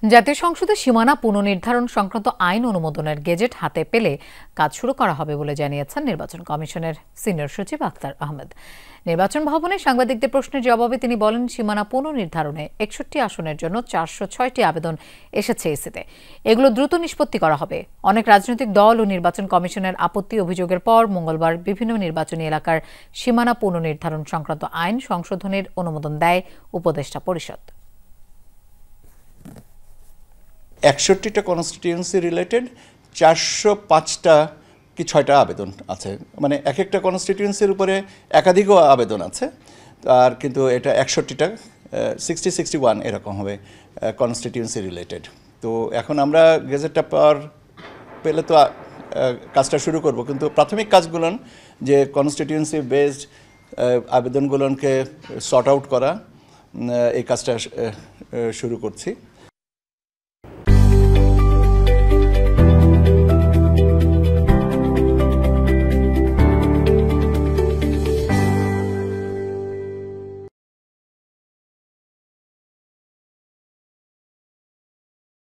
জাতীয় সংসদে সীমানা পুনর্নির্ধারণ সংক্রান্ত আইন অনুমোদনের গেজেট হাতে পেলে কাজ শুরু করা হবে বলে জানিয়েছেন নির্বাচন কমিশনের সিনিয়র সচিব আখতার আহমেদ। নির্বাচন ভবনে সাংবাদিকদের প্রশ্নের জবাবে তিনি বলেন, সীমানা পুনর্নির্ধারণে 61 আসনের জন্য 406টি আবেদন এসেছে ইসিতে। এগুলো দ্রুত নিষ্পত্তি করা হবে। অনেক রাজনৈতিক দল ও নির্বাচন কমিশনের আপত্তি অভিযোগের পর মঙ্গলবার বিভিন্ন নির্বাচনী এলাকার সীমানা পুনর্নির্ধারণ সংক্রান্ত আইন সংশোধনের অনুমোদন দেয় উপদেষ্টা পরিষদ। 61টা কনস্টিটিউয়েন্সি রিলেটেড 405টা কি 6টা আবেদন আছে, মানে এক একটা কনস্টিটিউয়েন্সির উপরে একাধিকও আবেদন আছে। আর কিন্তু এটা 61টা 61 এরকম হবে কনস্টিটিউয়েন্সি রিলেটেড। তো এখন আমরা গেজেটটা পেলে তো কাজটা শুরু করব, কিন্তু প্রাথমিক কাজগুলো যে কনস্টিটিউয়েন্সি বেসড আবেদনগুলোকে সর্ট আউট করা, এই কাজটা শুরু করছি।